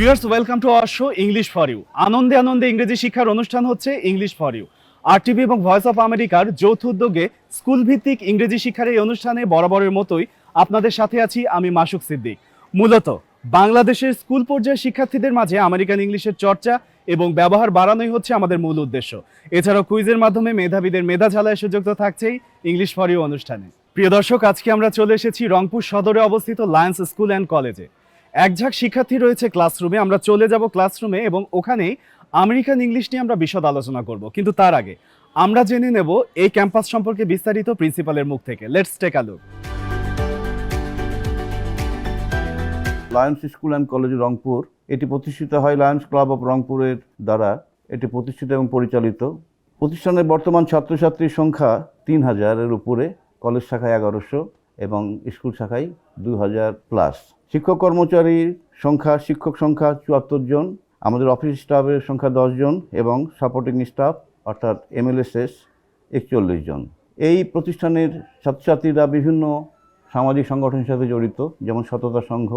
Viewers welcome to our show English for you. আনন্দে আনন্দে ইংরেজি শিক্ষার অনুষ্ঠান হচ্ছে ইংলিশ ফর ইউ। আরটিভি এবং ভয়েস অফ আমেরিকার যৌথ উদ্যোগে স্কুল ভিত্তিক ইংরেজি শিক্ষার এই অনুষ্ঠানে বরাবরের মতোই আপনাদের সাথে আছি আমি মাসুক সিদ্দিক। মূলত বাংলাদেশের স্কুল পর্যায়ের শিক্ষার্থীদের মাঝে আমেরিকান ইংলিশের চর্চা এবং ব্যবহার বাড়ানোই হচ্ছে আমাদের মূল উদ্দেশ্য। এছাড়াও কুইজের মাধ্যমে মেধাবীদের মেধা ঝালায় সুযোগ তো থাকছেই ইংলিশ ফর ইউ অনুষ্ঠানে। প্রিয় দর্শক, আজকে আমরা চলে এসেছি রংপুর সদরে অবস্থিত লায়ন্স স্কুল অ্যান্ড কলেজে। এক ঝাঁক শিক্ষার্থী রয়েছে ক্লাসরুমে। আমরা চলে যাব ক্লাসরুমে এবং ওখানেই আমেরিকান ইংলিশ নিয়ে আমরা বিশদ আলোচনা করব। কিন্তু তার আগে আমরা জেনে নেব এই ক্যাম্পাস সম্পর্কে বিস্তারিত প্রিন্সিপালের মুখ থেকে। Let's take a look. Lions school and college Rangpur এটি প্রতিষ্ঠিত হয় লায়ন্স ক্লাব অফ রংপুরের দ্বারা। এটি প্রতিষ্ঠিত এবং পরিচালিত। প্রতিষ্ঠানের বর্তমান ছাত্রছাত্রীর সংখ্যা 3000-এর উপরে, কলেজ শাখায় 1100 এবং স্কুল শাখায় 2000+। শিক্ষক কর্মচারীর সংখ্যা, শিক্ষক সংখ্যা 74 জন, আমাদের অফিস স্টাফের সংখ্যা 10 জন এবং সাপোর্টিং স্টাফ অর্থাৎ MLSS 41 জন। এই প্রতিষ্ঠানের ছাত্রছাত্রীরা বিভিন্ন সামাজিক সংগঠনের সাথে জড়িত, যেমন সততা সংঘ,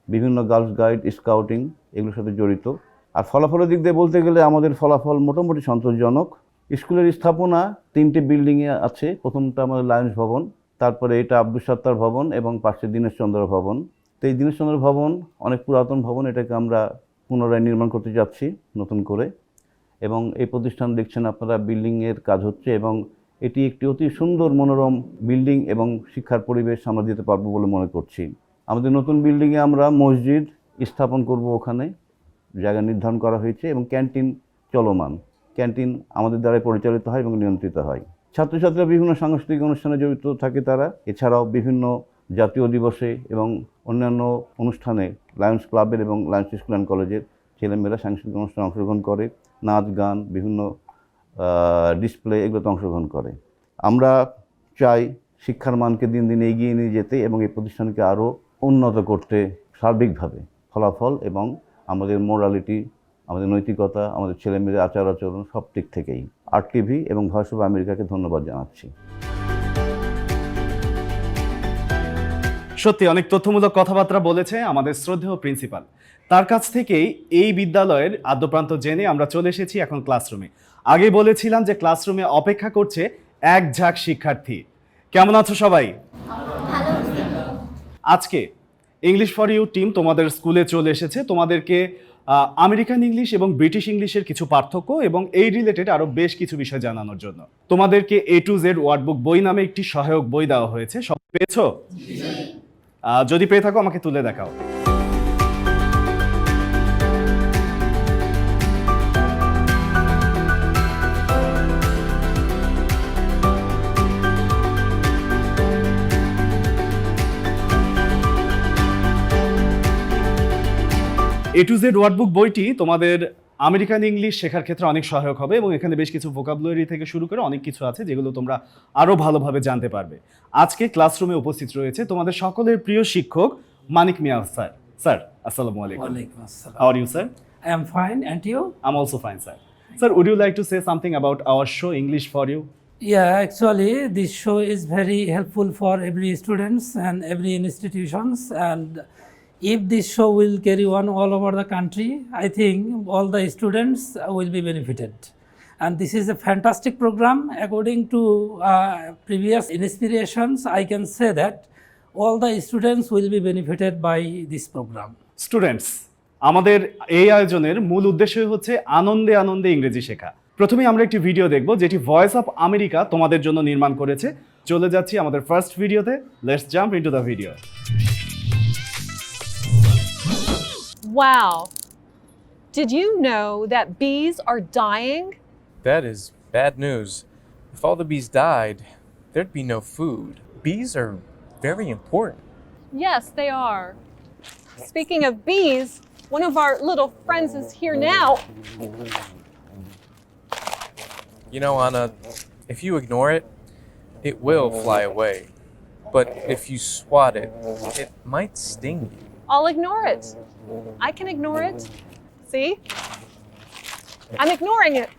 বিভিন্ন গার্লস গাইড, স্কাউটিং, এগুলোর সাথে জড়িত। আর ফলাফলের দিক দিয়ে বলতে গেলে আমাদের ফলাফল মোটামুটি সন্তোষজনক। স্কুলের স্থাপনা 3টে বিল্ডিংয়ে আছে। প্রথমটা আমাদের লায়ন্স ভবন, তারপরে এটা আব্দুল সাত্তার ভবন এবং পাশে দীনেশচন্দ্র ভবন। তো এই দীনেশচন্দ্র ভবন অনেক পুরাতন ভবন, এটাকে আমরা পুনরায় নির্মাণ করতে যাচ্ছি নতুন করে। এবং এই প্রতিষ্ঠান দেখছেন আপনারা, বিল্ডিংয়ের কাজ হচ্ছে এবং এটি একটি অতি সুন্দর মনোরম বিল্ডিং এবং শিক্ষার পরিবেশ আমরা দিতে পারবো বলে মনে করছি। আমাদের নতুন বিল্ডিংয়ে আমরা মসজিদ স্থাপন করব, ওখানে জায়গা নির্ধারণ করা হয়েছে এবং ক্যান্টিন চলমান। ক্যান্টিন আমাদের দ্বারাই পরিচালিত হয় এবং নিয়ন্ত্রিত হয়। ছাত্রছাত্রীরা বিভিন্ন সাংস্কৃতিক অনুষ্ঠানে জড়িত থাকে তারা। এছাড়াও বিভিন্ন জাতীয় দিবসে এবং অন্যান্য অনুষ্ঠানে লায়ন্স ক্লাবের এবং লায়ন্স স্কুল অ্যান্ড কলেজের ছেলেমেয়েরা সাংস্কৃতিক অনুষ্ঠানে অংশগ্রহণ করে, নাচ গান, বিভিন্ন ডিসপ্লে, এগুলোতে অংশগ্রহণ করে। আমরা চাই শিক্ষার মানকে দিন দিন এগিয়ে নিয়ে যেতে এবং এই প্রতিষ্ঠানকে আরও উন্নত করতে সার্বিকভাবে। ফলাফল এবং আমাদের মোরালিটি, আমাদের নৈতিকতা, আমাদের ছেলেমেয়েদের আচার আচরণ সব দিক থেকেই আরটিভি এবং ভয়েস অফ আমেরিকাকে ধন্যবাদ জানাচ্ছি। সত্যি অনেক তথ্যমূলক কথাবার্তা বলেছে আমাদের শ্রদ্ধেয় প্রিন্সিপাল। তার কাছ থেকেই এই বিদ্যালয়ের আদ্যপ্রান্ত জেনে আমরা চলে এসেছি এখন ক্লাসরুমে। আগেই বলেছিলাম যে ক্লাসরুমে অপেক্ষা করছে এক ঝাঁক শিক্ষার্থী। কেমন আছো সবাই? আজকে ইংলিশ ফর ইউ টিম তোমাদের স্কুলে চলে এসেছে তোমাদেরকে আমেরিকান ইংলিশ এবং ব্রিটিশ ইংলিশের কিছু পার্থক্য এবং এই রিলেটেড আরো বেশ কিছু বিষয় জানানোর জন্য তোমাদেরকে A to Z ওয়ার্ডবুক বই নামে একটি সহায়ক বই দেওয়া হয়েছে। সব পেয়েছো? যদি পেয়ে থাকো আমাকে তুলে দেখাও। A to Z ওয়ার্ডবুক বইটি তোমাদের আমেরিকান ইংলিশ শেখার ক্ষেত্রে অনেক সহায়ক হবে এবং এখানে বেশ কিছু ভোকাবুলারি থেকে শুরু করে অনেক কিছু আছে যেগুলো তোমরা আরো ভালোভাবে জানতে পারবে। আজকে ক্লাসরুমে উপস্থিত রয়েছে তোমাদের সকলের প্রিয় শিক্ষক মানিক মিয়া স্যার। স্যার, আসসালামু আলাইকুম। Walaikum assalam. How are you, sir? I am fine, and you? I'm also fine, sir. Sir, would you like to say something about our show English for You? Yeah, actually, this show is very helpful for every students and every institutions. And if this show will carry on all over the country, I think all the students will be benefited. And this is a fantastic program. According to previous inspirations, I can say that all the students will be benefited by this program. Students, আমাদের এই আয়োজনের মূল উদ্দেশ্যই হচ্ছে আনন্দে আনন্দে ইংরেজি শেখা। প্রথমে আমরা একটি ভিডিও দেখব যেটি ভয়েস অফ আমেরিকা তোমাদের জন্য নির্মাণ করেছে। চলে যাচ্ছি আমাদের ফার্স্ট ভিডিওতে। Let's jump into the video. Wow. Did you know that bees are dying? That is bad news. If all the bees died, there'd be no food. Bees are very important. Yes, they are. Speaking of bees, one of our little friends is here now. You know, Anna, if you ignore it, it will fly away. But if you swat it, it might sting you. I'll ignore it. I can ignore it. See? I'm ignoring it.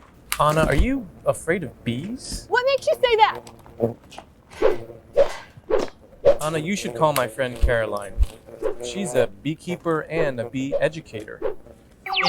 Anna, are you afraid of bees? What makes you say that? Anna, you should call my friend Caroline. She's a beekeeper and a bee educator.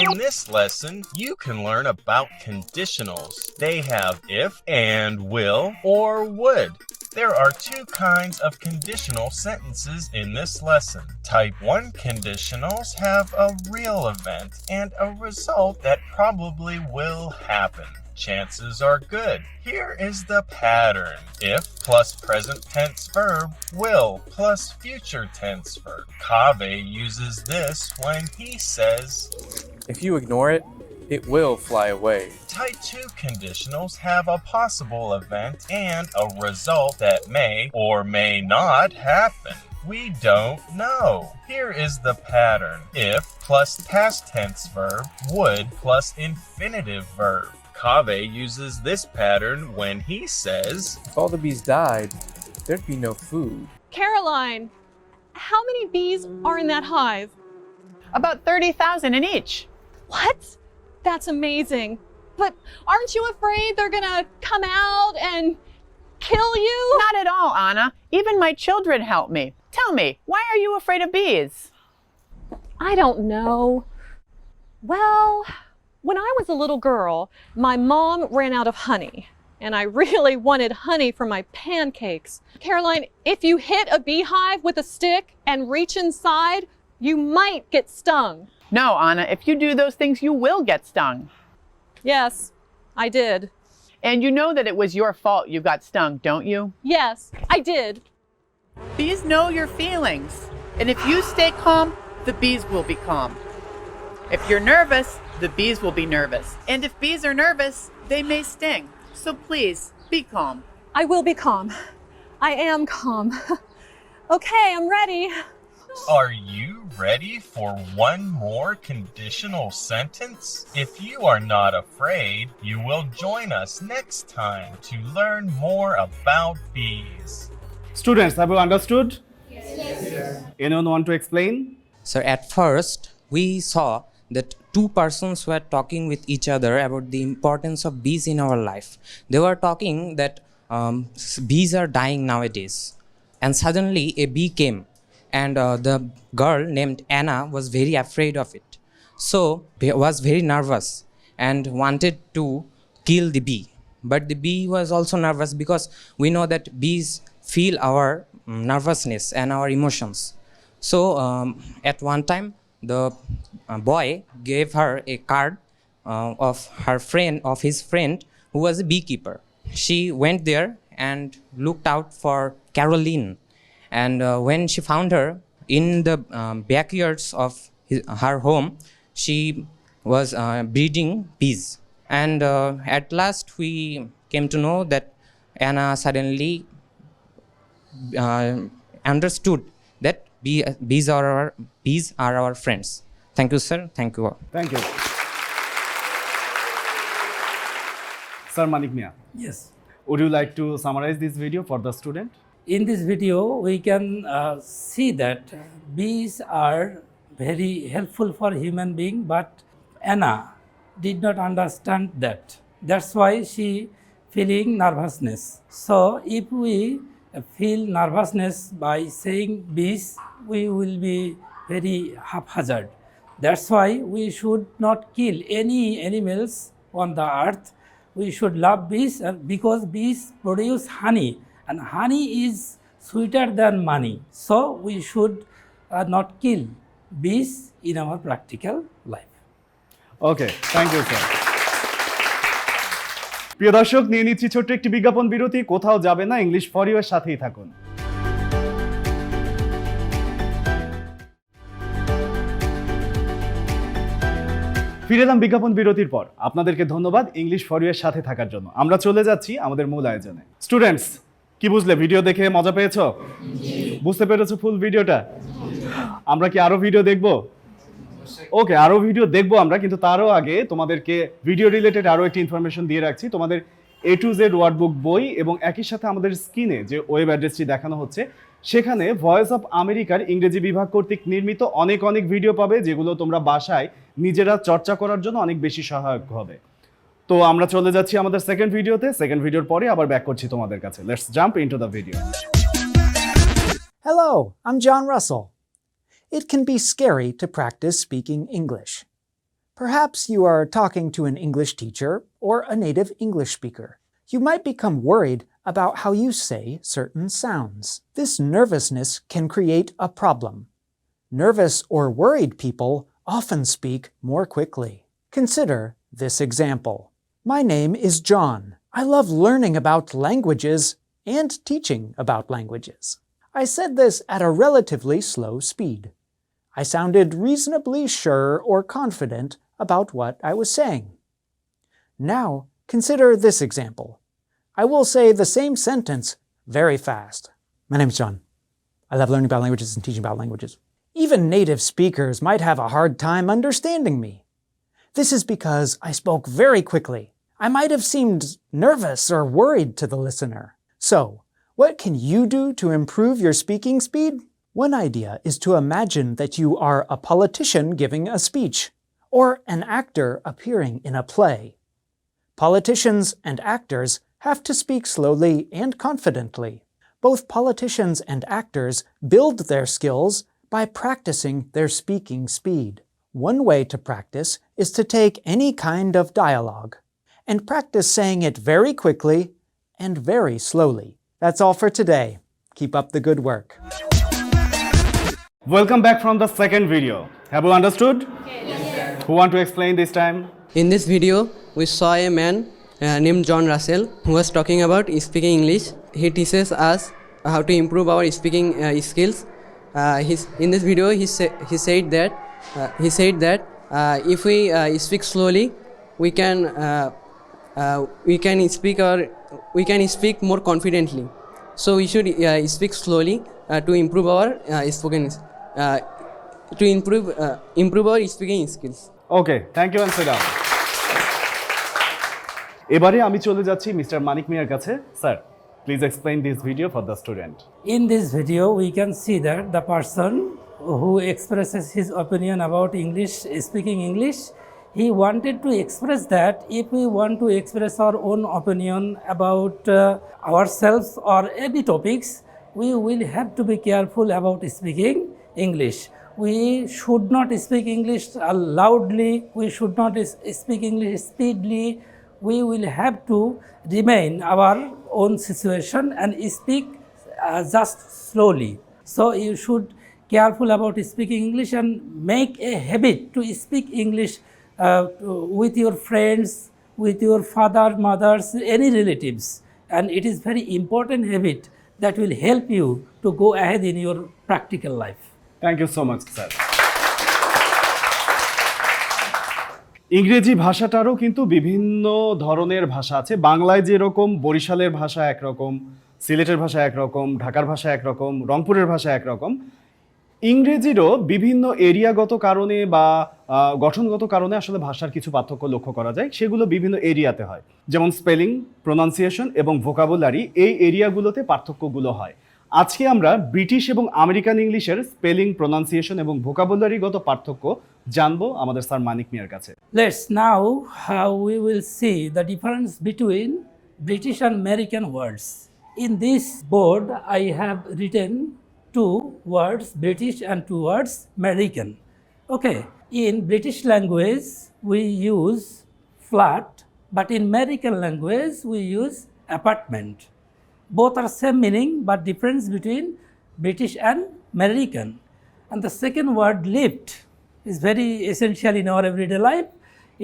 In this lesson, you can learn about conditionals. They have if and will or would. There are two kinds of conditional sentences in this lesson. Type 1 conditionals have a real event and a result that probably will happen. Chances are good. Here is the pattern. If plus present tense verb, will plus future tense verb. Kaveh uses this when he says, If you ignore it, it will fly away. Type 2 conditionals have a possible event and a result that may or may not happen. We don't know. Here is the pattern. If plus past tense verb, would plus infinitive verb. Kaveh uses this pattern when he says, If all the bees died, there'd be no food. Caroline, how many bees are in that hive? About 30,000 in each. What? That's amazing. But aren't you afraid they're gonna come out and kill you? Not at all, Anna. Even my children help me. Tell me, why are you afraid of bees? I don't know. Well, when I was a little girl, my mom ran out of honey, and I really wanted honey for my pancakes. Caroline, if you hit a beehive with a stick and reach inside, you might get stung. No, Anna, if you do those things, you will get stung. Yes, I did. And you know that it was your fault you got stung, don't you? Yes, I did. Bees know your feelings. And if you stay calm, the bees will be calm. If you're nervous, the bees will be nervous. And if bees are nervous, they may sting. So please, be calm. I will be calm. I am calm. Okay, I'm ready. Are you ready for one more conditional sentence? If you are not afraid, you will join us next time to learn more about bees. Students, have you understood? Yes. Anyone want to explain? So at first, we saw that two persons were talking with each other about the importance of bees in our life. They were talking that bees are dying nowadays. And suddenly a bee came. And the girl named Anna was very afraid of it. So was very nervous and wanted to kill the bee. But the bee was also nervous because we know that bees feel our nervousness and our emotions. So at one time, the boy gave her a card of his friend who was a beekeeper. She went there and looked out for Caroline. And when she found her in the backyards of her home, she was breeding bees. And at last we came to know that Anna suddenly understood that bees are our friends. Thank you, sir. Thank you all. Thank you. Sir Manik Mia, Yes. would you like to summarize this video for the student? In this video, we can see that bees are very helpful for human being, but Anna did not understand that. That's why she feeling nervousness. So if we feel nervousness by saying bees, we will be very haphazard. That's why we should not kill any animals on the earth. We should love bees because bees produce honey. And honey is sweeter than money. So we should not kill bees in our practical life. Okay, thank you, sir. প্রিয় দর্শক, নিয়ে নিচ্ছি ছোট্ট একটি বিজ্ঞাপন বিরতি। কোথাও যাবে না, ইংলিশ ফর ইউ এর সাথেই থাকুন। ফিরে এলাম বিজ্ঞাপন বিরতির পর। আপনাদেরকে ধন্যবাদ ইংলিশ ফর ইউ এর সাথে থাকার জন্য। আমরা চলে যাচ্ছি আমাদের মূল আয়োজনে। স্টুডেন্টস, কি বুঝলে? ভিডিও দেখে মজা পেয়েছো? বুঝতে পেরেছো ফুল ভিডিওটা? আমরা কি আরো ভিডিও দেখবো? ওকে, আরো ভিডিও দেখবো আমরা, কিন্তু তারও আগে তোমাদেরকে ভিডিও রিলেটেড আরো একটি ইনফরমেশন দিয়ে রাখছি। তোমাদের A to Z ওয়ার্ডবুক বই এবং একই সাথে আমাদের স্ক্রিনে যে ওয়েব অ্যাড্রেসটি দেখানো হচ্ছে সেখানে ভয়েস অফ আমেরিকার ইংরেজি বিভাগ কর্তৃক নির্মিত অনেক ভিডিও পাবে, যেগুলো তোমরা বাসায় নিজেরা চর্চা করার জন্য অনেক বেশি সহায়ক হবে। তো আমরা চলে যাচ্ছি আমাদের সেকেন্ড ভিডিওতে। সেকেন্ড ভিডিওর পরে আবার ব্যাক করছি তোমাদের কাছে। Let's jump into the video. Hello, I'm John Russell. it can be scary to practice speaking English. Perhaps you are talking to an English teacher or a native English speaker. You might become worried about how you say certain sounds. This nervousness can create a problem. Nervous or worried people often speak more quickly. Consider this example. My name is John. I love learning about languages and teaching about languages. I said this at a relatively slow speed. I sounded reasonably sure or confident about what I was saying. Now, consider this example. I will say the same sentence very fast. My name is John. I love learning about languages and teaching about languages. Even native speakers might have a hard time understanding me. This is because I spoke very quickly. I might have seemed nervous or worried to the listener. So, what can you do to improve your speaking speed? One idea is to imagine that you are a politician giving a speech, or an actor appearing in a play. Politicians and actors have to speak slowly and confidently. Both politicians and actors build their skills by practicing their speaking speed. One way to practice is to take any kind of dialogue and practice saying it very quickly and very slowly. That's all for today. Keep up the good work. Welcome back from the second video. Have you understood? Yes. Who want to explain this time? In this video, we saw a man named John Russell who was talking about speaking English. He teaches us how to improve our speaking skills. In this video, he said that if we speak slowly, we can speak more confidently. So we should speak slowly to improve our improve our speaking skills. Okay, thank you and sit down. এবারে আমি চলে যাচ্ছি mister মানিক মিয়ার কাছে। Sir, please explain this video for the student. In this video, we can see that the person who expresses his opinion about English, speaking English, he wanted to express that if we want to express our own opinion about ourselves or any topics, we will have to be careful about speaking English. We should not speak English loudly, we should not speak English speedily. We will have to remain our own situation and speak just slowly. So you should careful about speaking English and make a habit to speak English with your friends, with your father, mothers, any relatives. And it is very important habit that will help you to go ahead in your practical life. Thank you so much, sir. ইংরেজি ভাষাটারও কিন্তু বিভিন্ন ধরনের ভাষা আছে। বাংলায় যেরকম বরিশালের ভাষা একরকম, সিলেটের ভাষা একরকম, ঢাকার ভাষা একরকম, রংপুরের ভাষা একরকম, ইংরেজিরও বিভিন্ন এরিয়াগত কারণে বা গঠনগত কারণে আসলে ভাষার কিছু পার্থক্য লক্ষ্য করা যায়। সেগুলো বিভিন্ন এরিয়াতে হয়, যেমন স্পেলিং, প্রোনাউন্সিয়েশন এবং ভোকাবুলারি, এই এরিয়াগুলোতে পার্থক্যগুলো হয়। আজকে আমরা ব্রিটিশ এবং আমেরিকান ইংলিশের স্পেলিং, প্রোনাউন্সিয়েশন এবং ভোকাবুলারিগত পার্থক্য জানবো আমাদের স্যার মানিক মিয়ার কাছে। Let's now we will see the difference between British and American words. In this board, I have written 2 words British and 2 words American. Okay, in British language we use flat, but in American language we use apartment. Both are same meaning, but difference between British and American. And the second word lift is very essential in our everyday life.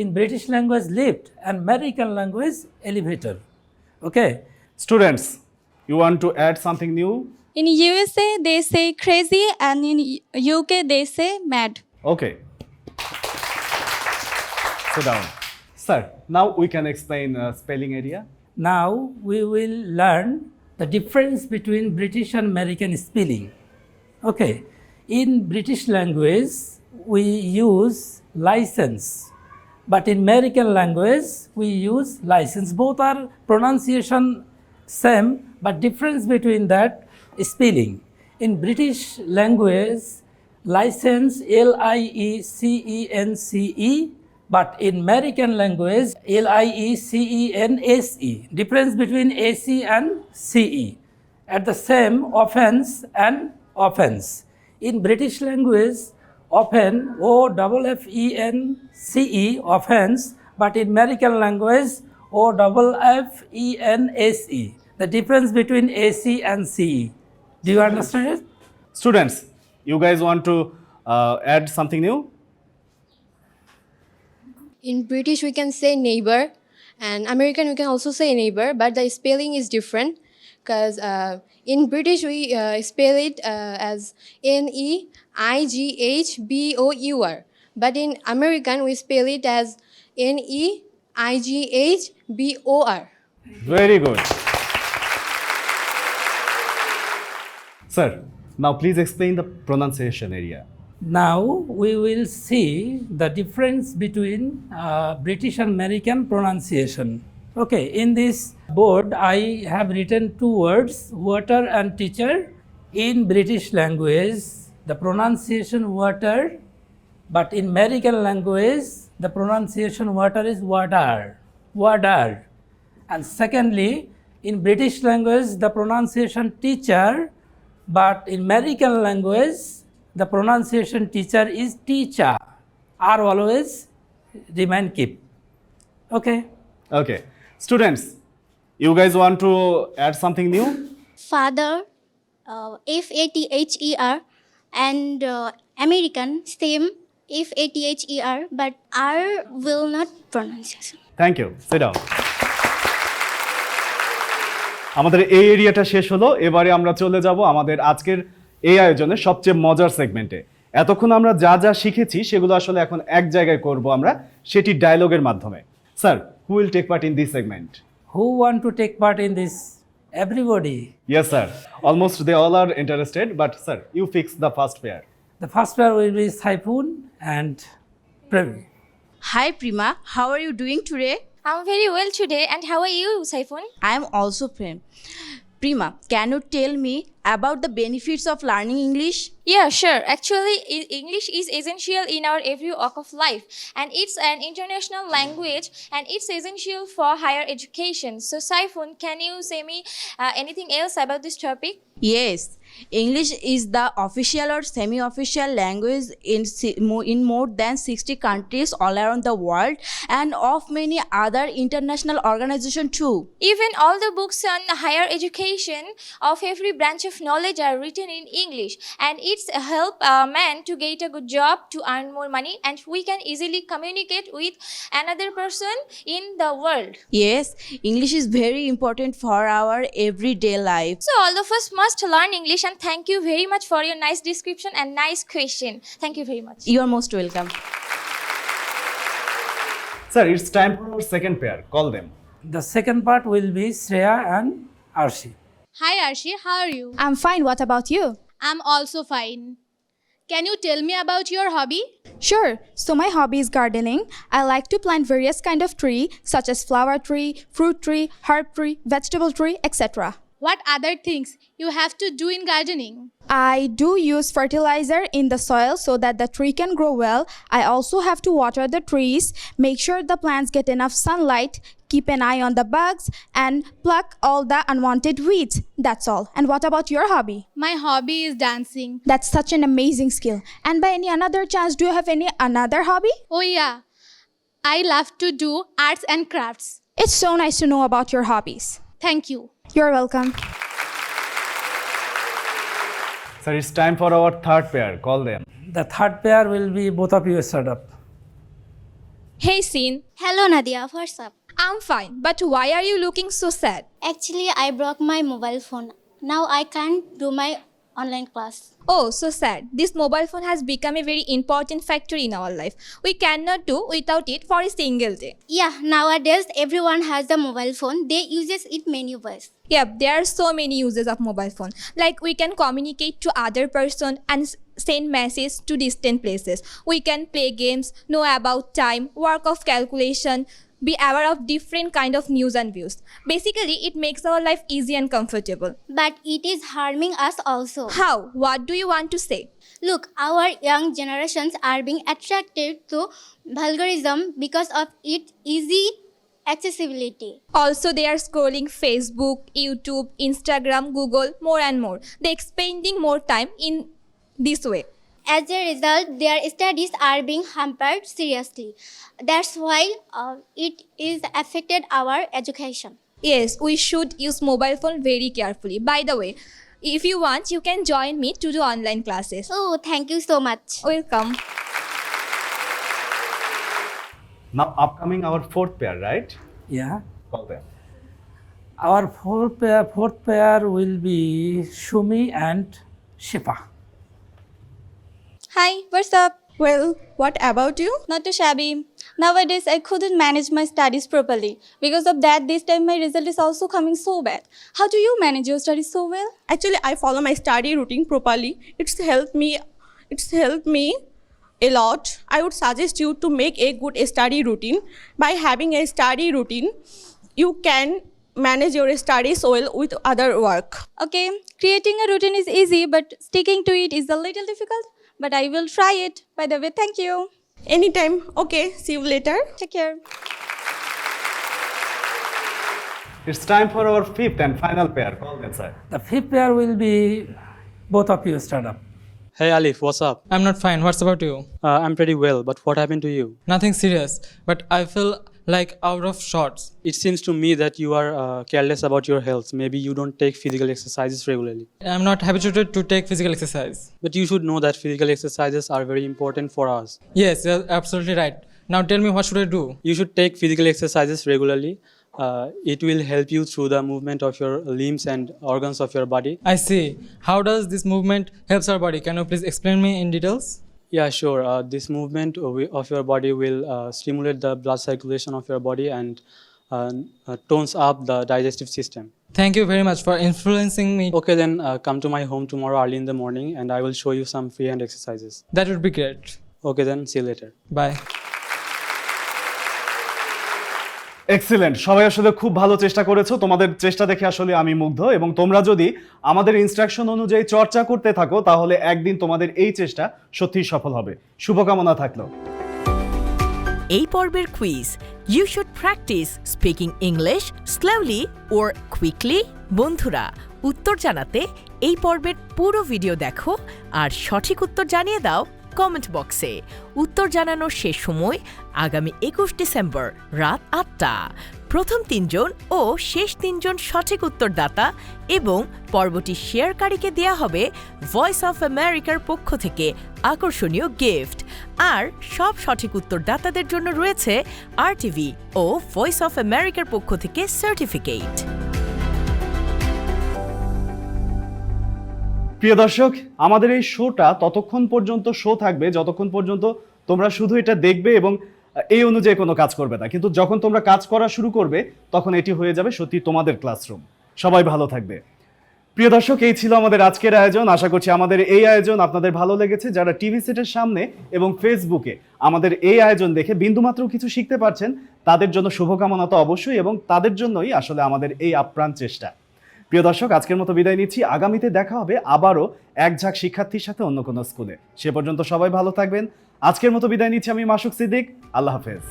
In British language lift and American language elevator. Okay. Students, you want to add something new? In USA they say crazy and in UK they say mad. Okay. Sit down. Sir, now we can explain spelling area. Now we will learn the difference between British and American spelling. Okay. In British language we use license, but in American language we use license. Both are pronunciation same, but difference between that spelling. In British language, license L-I-E-C-E-N-C-E, but in American language L-I-E-C-E-N-S-E. Difference between A-C and C-E. At the same offense and offense. In British language, often OFFENCE offense, but in American language, OFFENSE. The difference between AC and CE. Do you understand it? Students, you guys want to add something new? In British, we can say neighbor, and American, we can also say neighbor, but the spelling is different because in British, we spell it as NEIGHBOUR, but in American, we spell it as NEIGHBOR. Very good. Sir, now please explain the pronunciation area. Now we will see the difference between British and American pronunciation. Okay, in this board I have written two words, water and teacher. In British language, the pronunciation water, but in American language, the pronunciation water is water, water. And secondly, in British language, the pronunciation teacher, but in American language, the pronunciation teacher is teacher. R always remain keep. Okay. Okay. Students, you guys want to add something new? Father, FATHER, and American, same FATHER, but R will not pronunciation. Thank you. Sit down. আমাদের এই এরিয়াটা শেষ হলো, এবারে আমরা চলে যাব আমাদের আজকের এই আয়োজনের সবচেয়ে মজার সেগমেন্টে। এতক্ষণ আমরা যা যা শিখেছি সেগুলো আসলে এখন এক জায়গায় করব আমরা, সেটি ডায়লগের মাধ্যমে। Sir, who will take part in this segment? Who want to take part in this? Everybody. Yes, sir. Almost they all are interested, but sir, you fix the first pair. The first pair will be Saifun and Premi. Hi Prima, how are you doing today? I'm very well today, and how are you, Saifun? I am also fine. Prima, can you tell me about the benefits of learning English? Yeah, sure. Actually, English is essential in our every walk of life, and it's an international language, and it's essential for higher education. So, Saifun, can you say me anything else about this topic? Yes, English is the official or semi-official language in more than 60 countries all around the world and of many other international organizations too. Even all the books on higher education of every branch of knowledge are written in English, and it's help a man to get a good job, to earn more money, and we can easily communicate with another person in the world. Yes, English is very important for our everyday life. So all of us must learn English, and thank you very much for your nice description and nice question. Thank you very much. You are most welcome. Sir, it's time for our second pair. Call them. The second part will be Shreya and Arshi. Hi Arshi, how are you? I'm fine. What about you? I'm also fine. Can you tell me about your hobby? Sure. So my hobby is gardening. I like to plant various kind of tree, such as flower tree, fruit tree, herb tree, vegetable tree, etc. What other things you have to do in gardening? I do use fertilizer in the soil so that the tree can grow well. I also have to water the trees, make sure the plants get enough sunlight, keep an eye on the bugs, and pluck all the unwanted weeds. That's all. And what about your hobby? My hobby is dancing. That's such an amazing skill. And by any another chance, do you have any another hobby? Oh yeah, I love to do arts and crafts. It's so nice to know about your hobbies. Thank you. You're welcome. Sir, it's time for our third pair. Call them. The third pair will be both of you start up. Hey, Sin. Hello, Nadia. What's up? I'm fine, but why are you looking so sad? Actually, I broke my mobile phone. Now I can't do my online class. Oh, so sad. This mobile phone has become a very important factor in our life. We cannot do without it for a single day. Yeah, nowadays everyone has a mobile phone. They uses it many ways. Yeah, there are so many uses of mobile phone. Like we can communicate to other person and send messages to distant places. We can play games, know about time, work of calculation, be aware of different kind of news and views. Basically, it makes our life easy and comfortable. But it is harming us also. How? What do you want to say? Look, our young generations are being attracted to vulgarism because of its easy accessibility. Also, they are scrolling Facebook, YouTube, Instagram, Google, more and more. They're spending more time in this way. As a result, their studies are being hampered seriously. That's why it is affected our education. Yes, we should use mobile phone very carefully. By the way, if you want, you can join me to do online classes. Oh, thank you so much. Welcome. Now upcoming our fourth pair, right? Yeah. Call them. Our fourth pair will be Shumi and Shifa. Hi, what's up? Well, what about you? Not too shabby. Nowadays, I couldn't manage my studies properly. Because of that, this time my result is also coming so bad. How do you manage your studies so well? Actually, I follow my study routine properly. It's helped me a lot. I would suggest you to make a good study routine. By having a study routine, you can manage your studies well with other work. Okay, creating a routine is easy, but sticking to it is a little difficult. But I will try it. By the way, thank you. Anytime. Okay, see you later. Take care. It's time for our fifth and final pair. Call them, sir. The fifth pair will be both of you stand up. Hey Alif, what's up? I'm not fine. What's about you? I'm pretty well, but what happened to you? Nothing serious, but I feel like out of sorts. It seems to me that you are careless about your health. Maybe you don't take physical exercises regularly. I'm not habituated to take physical exercise. But you should know that physical exercises are very important for us. Yes, you're absolutely right. Now tell me, what should I do? You should take physical exercises regularly. It will help you through the movement of your limbs and organs of your body. I see. How does this movement helps our body? Can you please explain me in details? Yeah, sure. This movement of your body will stimulate the blood circulation of your body and tones up the digestive system. Thank you very much for influencing me. Okay, then come to my home tomorrow early in the morning and I will show you some free hand exercises. That would be great. Okay, then see you later. Bye. Excellent, সবাই আসলে খুব ভালো চেষ্টা করেছো। তোমাদের চেষ্টা দেখে আসলে আমি মুগ্ধ, এবং তোমরা যদি আমাদের ইনস্ট্রাকশন অনুযায়ী চর্চা করতে থাকো তাহলে একদিন তোমাদের এই চেষ্টা সত্যিই সফল হবে। শুভকামনা থাকলো। এই পর্বের quiz, you should practice speaking English slowly or quickly. বন্ধুরা, উত্তর জানাতে এই পর্বের পুরো ভিডিও দেখো আর সঠিক উত্তর জানিয়ে দাও কমেন্ট বক্সে। উত্তর জানানোর শেষ সময় আগামী 21 ডিসেম্বর রাত 8টা। প্রথম 3 জন ও শেষ 3 জন সঠিক উত্তরদাতা এবং পর্বটি শেয়ারকারীকে দেয়া হবে ভয়েস অফ আমেরিকার পক্ষ থেকে আকর্ষণীয় গিফট। আর সব সঠিক উত্তরদাতাদের জন্য রয়েছে RTV ও ভয়েস অফ আমেরিকার পক্ষ থেকে সার্টিফিকেট। প্রিয় দর্শক, আমাদের এই শোটা ততক্ষণ পর্যন্ত শো থাকবে যতক্ষণ পর্যন্ত তোমরা শুধু এটা দেখবে এবং এই অনুযায়ী কোনো কাজ করবে না, কিন্তু যখন তোমরা কাজ করা শুরু করবে তখন এটি হয়ে যাবে সত্যি তোমাদের ক্লাসরুম। সবাই ভালো থাকবে। প্রিয় দর্শক, এই ছিল আমাদের আজকের আয়োজন। আশা করছি আমাদের এই আয়োজন আপনাদের ভালো লেগেছে। যারা টিভি সেটের সামনে এবং ফেসবুকে আমাদের এই আয়োজন দেখে বিন্দুমাত্র কিছু শিখতে পারছেন, তাদের জন্য শুভকামনা তো অবশ্যই, এবং তাদের জন্যই আসলে আমাদের এই আপ্রাণ চেষ্টা। প্রিয় দর্শক, আজকের মতো বিদায় নিচ্ছি। আগামীতে দেখা হবে আবারও এক ঝাঁক শিক্ষার্থীর সাথে অন্য কোনো স্কুলে। সে পর্যন্ত সবাই ভালো থাকবেন। আজকের মতো বিদায় নিচ্ছি আমি মাসুক সিদ্দিক। আল্লাহ হাফেজ।